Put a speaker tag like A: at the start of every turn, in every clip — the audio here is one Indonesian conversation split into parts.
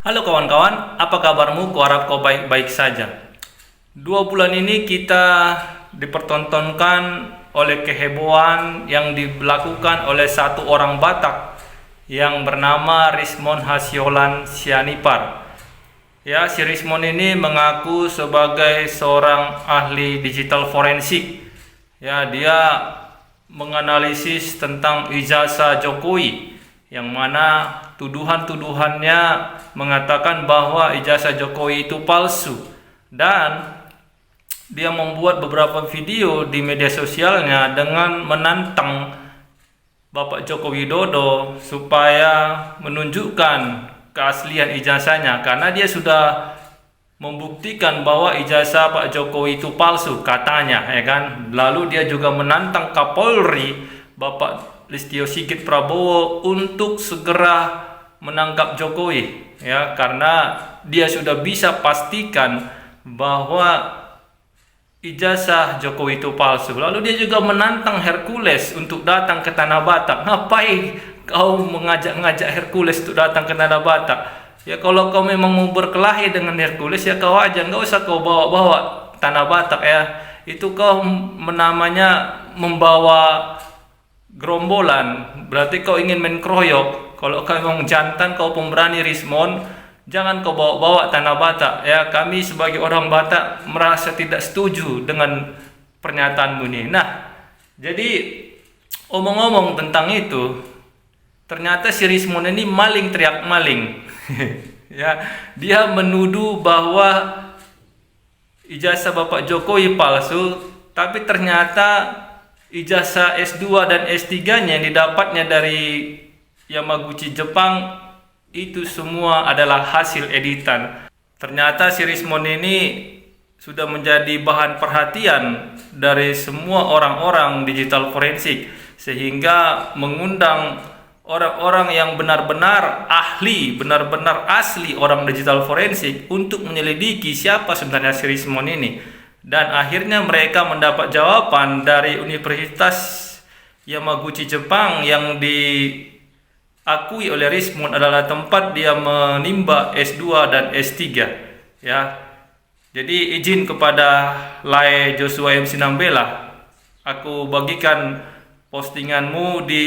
A: Halo kawan-kawan, apa kabarmu? Kuharap kau baik-baik saja. 2 bulan ini kita dipertontonkan oleh kehebohan yang dilakukan oleh satu orang Batak yang bernama Rismon Hasiolan Sianipar. Ya, si Rismon ini mengaku sebagai seorang ahli digital forensik. Ya, dia menganalisis tentang ijazah Jokowi, yang mana tuduhannya mengatakan bahwa ijazah Jokowi itu palsu, dan dia membuat beberapa video di media sosialnya dengan menantang Bapak Joko Widodo supaya menunjukkan keaslian ijazahnya, karena dia sudah membuktikan bahwa ijazah Pak Jokowi itu palsu katanya, ya kan. Lalu dia juga menantang Kapolri Bapak Listio Sigit Prabowo untuk segera menangkap Jokowi, ya, karena dia sudah bisa pastikan bahwa ijazah Jokowi itu palsu. Lalu dia juga menantang Hercules untuk datang ke Tanah Batak. Ngapain kau mengajak-ngajak Hercules untuk datang ke Tanah Batak? Ya, kalau kau memang mau berkelahi dengan Hercules, ya kau aja, nggak usah kau bawa-bawa Tanah Batak, ya. Itu kau namanya membawa gerombolan, berarti kau ingin main kroyok. Kalau kau memang jantan, kau pemberani Rismon, jangan kau bawa-bawa Tanah Batak, ya. Kami sebagai orang Batak merasa tidak setuju dengan pernyataanmu ini. Nah, jadi omong-omong tentang itu, ternyata si Rismon ini maling teriak maling. Ya, dia menuduh bahwa ijazah Bapak Jokowi palsu, tapi ternyata ijazah S2 dan S3-nya yang didapatnya dari Yamaguchi, Jepang, itu semua adalah hasil editan. Ternyata si Rismon ini sudah menjadi bahan perhatian dari semua orang-orang digital forensik, sehingga mengundang orang-orang yang benar-benar ahli, benar-benar asli orang digital forensik untuk menyelidiki siapa sebenarnya si Rismon ini. Dan akhirnya mereka mendapat jawaban dari Universitas Yamaguchi, Jepang, yang diakui oleh Rismon adalah tempat dia menimba S2 dan S3, ya. Jadi izin kepada Lai Joshua M. Sinambela, aku bagikan postinganmu di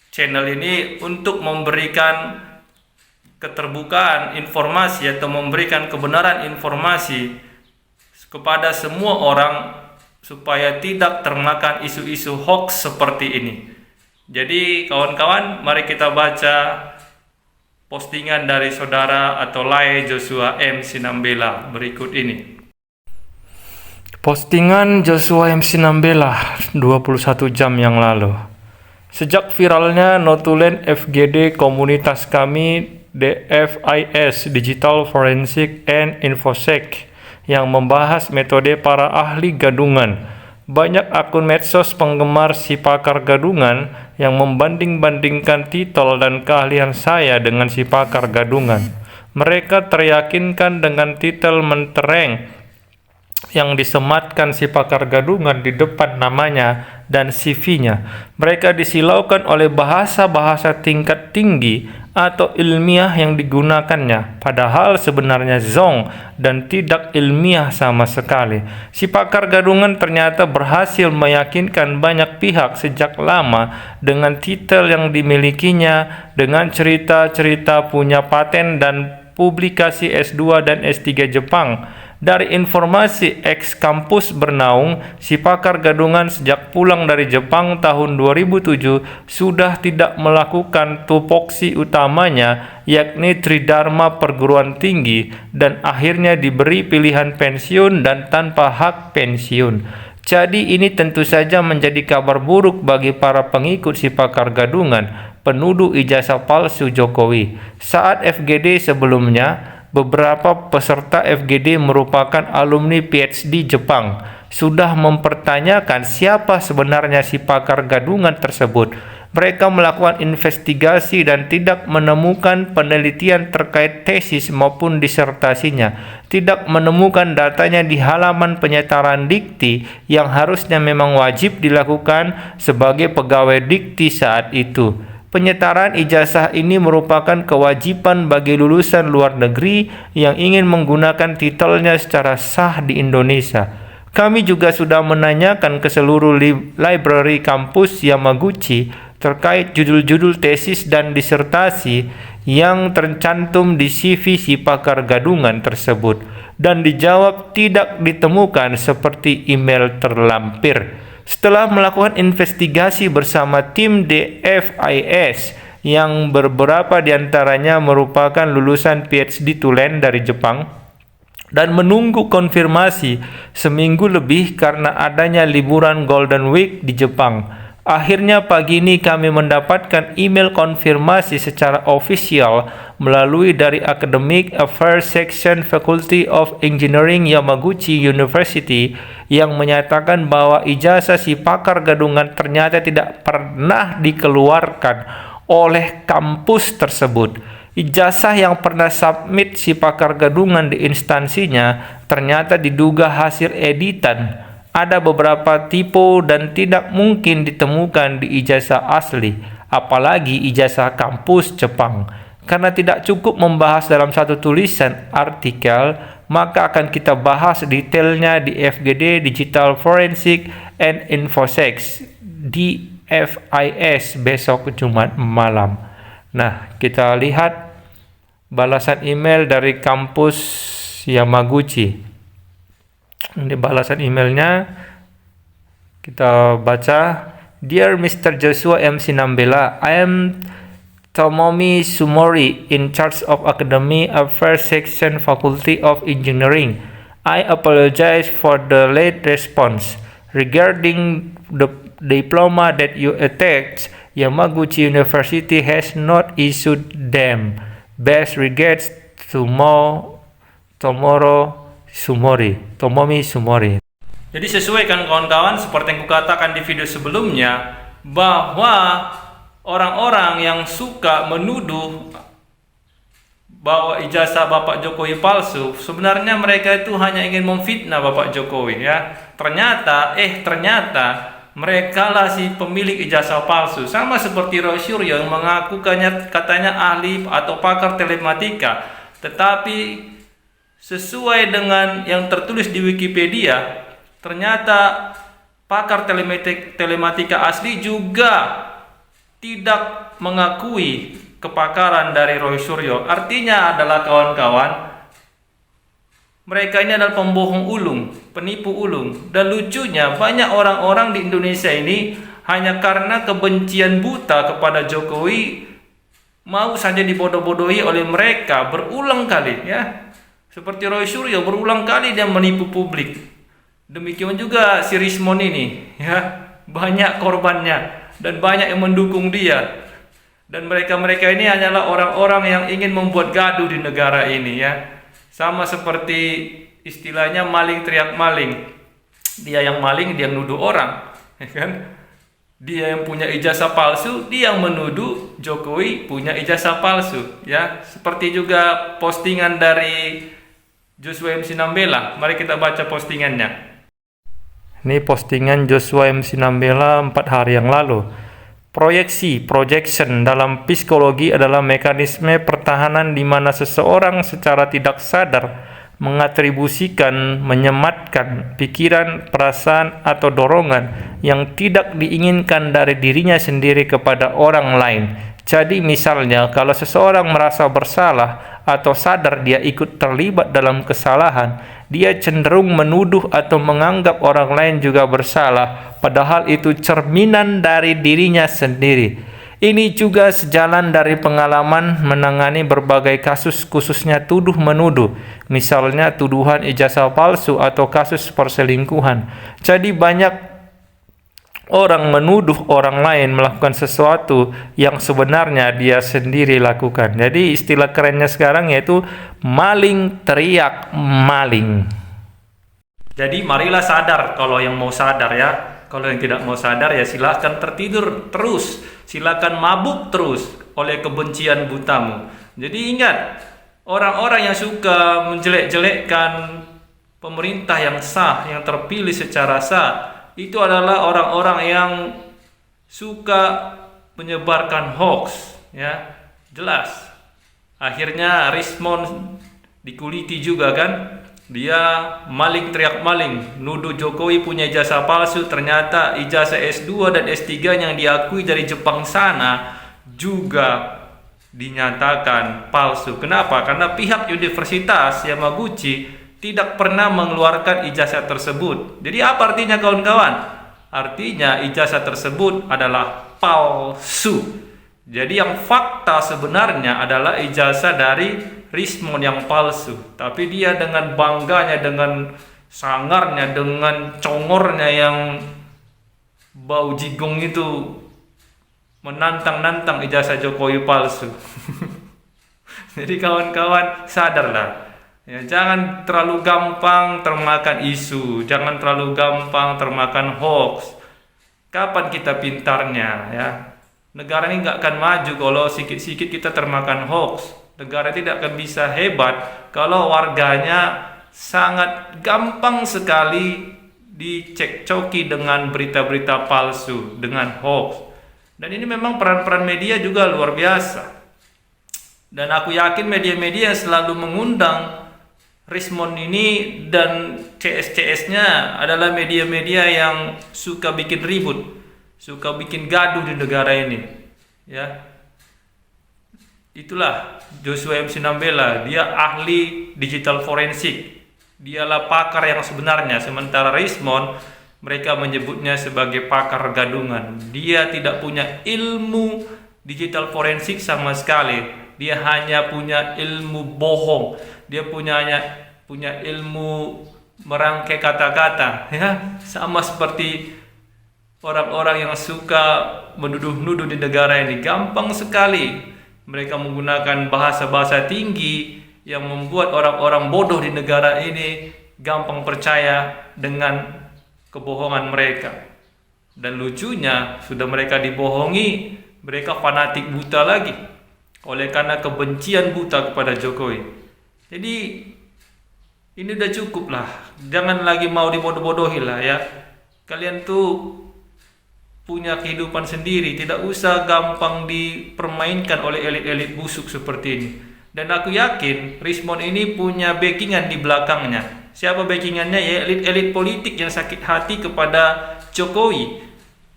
A: channel ini untuk memberikan keterbukaan informasi atau memberikan kebenaran informasi kepada semua orang supaya tidak termakan isu-isu hoax seperti ini. Jadi kawan-kawan, mari kita baca postingan dari saudara atau Lai Joshua M. Sinambela berikut ini. Postingan Joshua M. Sinambela 21 jam yang lalu. Sejak viralnya notulen FGD komunitas kami DFIS Digital Forensic and Infosec yang membahas metode para ahli gadungan, banyak akun medsos penggemar si pakar gadungan yang membanding-bandingkan titel dan keahlian saya dengan si pakar gadungan. Mereka teryakinkan dengan titel mentereng yang disematkan si pakar gadungan di depan namanya dan CV-nya. Mereka disilaukan oleh bahasa-bahasa tingkat tinggi atau ilmiah yang digunakannya, padahal sebenarnya zong dan tidak ilmiah sama sekali. Si pakar gadungan ternyata berhasil meyakinkan banyak pihak sejak lama dengan titel yang dimilikinya, dengan cerita-cerita punya paten dan publikasi S2 dan S3 Jepang. Dari informasi ex-kampus bernaung, si pakar gadungan sejak pulang dari Jepang tahun 2007 sudah tidak melakukan tupoksi utamanya, yakni Tridharma perguruan tinggi, dan akhirnya diberi pilihan pensiun dan tanpa hak pensiun. Jadi ini tentu saja menjadi kabar buruk bagi para pengikut si pakar gadungan, penuduh ijazah palsu Jokowi. Saat FGD sebelumnya, beberapa peserta FGD merupakan alumni PhD Jepang, sudah mempertanyakan siapa sebenarnya si pakar gadungan tersebut. Mereka melakukan investigasi dan tidak menemukan penelitian terkait tesis maupun disertasinya, tidak menemukan datanya di halaman penyetaran dikti yang harusnya memang wajib dilakukan sebagai pegawai dikti saat itu.
B: Penyetaraan ijazah ini merupakan kewajiban bagi lulusan luar negeri yang ingin menggunakan titelnya secara sah di Indonesia. Kami juga sudah menanyakan ke seluruh library kampus Yamaguchi terkait judul-judul tesis dan disertasi yang tercantum di CV si pakar gadungan tersebut, dan dijawab tidak ditemukan seperti email terlampir. Setelah melakukan investigasi bersama tim DFIS yang beberapa diantaranya merupakan lulusan PhD Tulen dari Jepang, dan menunggu konfirmasi seminggu lebih karena adanya liburan Golden Week di Jepang, akhirnya pagi ini kami mendapatkan email konfirmasi secara ofisial melalui dari Academic Affairs Section Faculty of Engineering Yamaguchi University yang menyatakan bahwa ijazah si pakar gadungan ternyata tidak pernah dikeluarkan oleh kampus tersebut. Ijazah yang pernah submit si pakar gadungan di instansinya ternyata diduga hasil editan. Ada beberapa tipe dan tidak mungkin ditemukan di ijazah asli, apalagi ijazah kampus Jepang. Karena tidak cukup membahas dalam satu tulisan artikel, maka akan kita bahas detailnya di FGD Digital Forensic and Infosec di FIS besok Jumat malam. Nah, kita lihat balasan email dari kampus Yamaguchi. Ini balasan emailnya, kita baca. Dear Mr. Joshua M. Sinambela, I am Tomomi Sumori, in charge of Academy Affairs Section Faculty of Engineering. I apologize for the late response. Regarding the diploma that you attached, Yamaguchi University has not issued them. Best regards, Tomomi Sumori.
A: Jadi sesuai kan kawan-kawan, seperti yang kukatakan di video sebelumnya, bahwa orang-orang yang suka menuduh bahwa ijazah Bapak Jokowi palsu, sebenarnya mereka itu hanya ingin memfitnah Bapak Jokowi ya. Ternyata mereka lah si pemilik ijazah palsu. Sama seperti Roy Suryo yang mengaku katanya ahli atau pakar telematika, tetapi sesuai dengan yang tertulis di Wikipedia, ternyata pakar telematika asli juga tidak mengakui kepakaran dari Roy Suryo. Artinya adalah kawan-kawan, mereka ini adalah pembohong ulung, penipu ulung. Dan lucunya banyak orang-orang di Indonesia ini hanya karena kebencian buta kepada Jokowi mau saja dibodoh-bodohi oleh mereka berulang kali ya. Seperti Roy Suryo berulang kali dia menipu publik. Demikian juga si Rismon ini ya, banyak korbannya dan banyak yang mendukung dia. Dan mereka-mereka ini hanyalah orang-orang yang ingin membuat gaduh di negara ini ya. Sama seperti istilahnya maling teriak maling. Dia yang maling, dia yang nuduh orang, ya kan? Dia yang punya ijazah palsu, dia yang menuduh Jokowi punya ijazah palsu ya. Seperti juga postingan dari Joshua M. Sinambela. Mari kita baca postingannya.
B: Ini postingan Joshua M. Sinambela 4 hari yang lalu. Projection dalam psikologi adalah mekanisme pertahanan di mana seseorang secara tidak sadar mengatribusikan, menyematkan pikiran, perasaan, atau dorongan yang tidak diinginkan dari dirinya sendiri kepada orang lain. Jadi misalnya kalau seseorang merasa bersalah atau sadar dia ikut terlibat dalam kesalahan, dia cenderung menuduh atau menganggap orang lain juga bersalah, padahal itu cerminan dari dirinya sendiri. Ini juga sejalan dari pengalaman menangani berbagai kasus, khususnya tuduh-menuduh, misalnya tuduhan ijazah palsu atau kasus perselingkuhan. Jadi banyak orang menuduh orang lain melakukan sesuatu yang sebenarnya dia sendiri lakukan. Jadi istilah kerennya sekarang yaitu maling teriak maling.
A: Jadi marilah sadar kalau yang mau sadar ya. Kalau yang tidak mau sadar ya silakan tertidur terus, silakan mabuk terus oleh kebencian butamu. Jadi ingat, orang-orang yang suka menjelek-jelekkan pemerintah yang sah, yang terpilih secara sah, itu adalah orang-orang yang suka menyebarkan hoax, ya jelas. Akhirnya Rismon dikuliti juga kan, dia maling teriak maling, nuduh Jokowi punya ijazah palsu. Ternyata ijazah S2 dan S3 yang diakui dari Jepang sana juga dinyatakan palsu. Kenapa? Karena pihak Universitas Yamaguchi tidak pernah mengeluarkan ijazah tersebut. Jadi apa artinya kawan-kawan? Artinya ijazah tersebut adalah palsu. Jadi yang fakta sebenarnya adalah ijazah dari Rismon yang palsu. Tapi dia dengan bangganya, dengan sangarnya, dengan congornya yang bau jigong itu menantang-nantang ijazah Jokowi palsu. Jadi kawan-kawan sadarlah. Ya, jangan terlalu gampang termakan isu, jangan terlalu gampang termakan hoax. Kapan kita pintarnya, ya? Negara ini nggak akan maju kalau sikit-sikit kita termakan hoax. Negara tidak akan bisa hebat kalau warganya sangat gampang sekali dicekcoki dengan berita-berita palsu, dengan hoax. Dan ini memang peran-peran media juga luar biasa. Dan aku yakin media-media yang selalu mengundang Rismon ini dan CS-CS-nya adalah media-media yang suka bikin ribut, suka bikin gaduh di negara ini, ya. Itulah Joshua M. Sinambela, dia ahli digital forensik, dialah pakar yang sebenarnya. Sementara Rismon, mereka menyebutnya sebagai pakar gadungan. Dia tidak punya ilmu digital forensik sama sekali, dia hanya punya ilmu bohong, dia punya ilmu merangkai kata-kata, ya, sama seperti orang-orang yang suka menuduh-nuduh di negara ini. Gampang sekali mereka menggunakan bahasa-bahasa tinggi yang membuat orang-orang bodoh di negara ini gampang percaya dengan kebohongan mereka. Dan lucunya, sudah mereka dibohongi, mereka fanatik buta lagi oleh karena kebencian buta kepada Jokowi. Jadi ini udah cukup lah, jangan lagi mau dibodoh-bodohi lah, ya. Kalian tuh punya kehidupan sendiri, tidak usah gampang dipermainkan oleh elit-elit busuk seperti ini. Dan aku yakin Rismon ini punya backingan di belakangnya. Siapa backingannya? Ya elit-elit politik yang sakit hati kepada Jokowi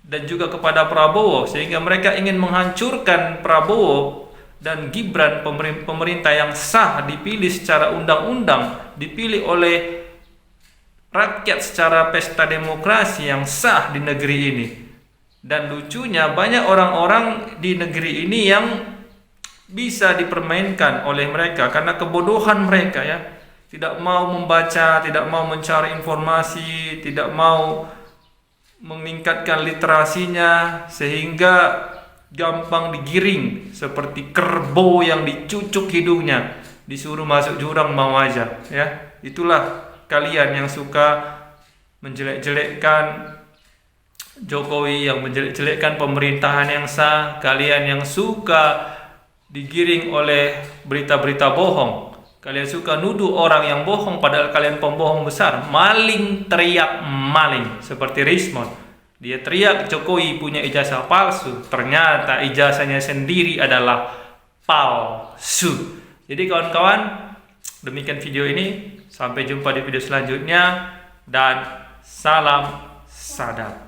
A: dan juga kepada Prabowo, sehingga mereka ingin menghancurkan Prabowo dan Gibran, pemerintah yang sah, dipilih secara undang-undang, dipilih oleh rakyat secara pesta demokrasi yang sah di negeri ini. Dan lucunya banyak orang-orang di negeri ini yang bisa dipermainkan oleh mereka karena kebodohan mereka, ya. Tidak mau membaca, tidak mau mencari informasi, tidak mau meningkatkan literasinya, sehingga gampang digiring seperti kerbau yang dicucuk hidungnya, disuruh masuk jurang mau aja, ya. Itulah kalian yang suka menjelek-jelekkan Jokowi, yang menjelek-jelekkan pemerintahan yang sah, kalian yang suka digiring oleh berita-berita bohong, kalian suka nuduh orang yang bohong padahal kalian pembohong besar, maling teriak maling seperti Rismon. Dia teriak Jokowi punya ijazah palsu, ternyata ijazahnya sendiri adalah palsu. Jadi kawan-kawan, demikian video ini, sampai jumpa di video selanjutnya dan salam sadap.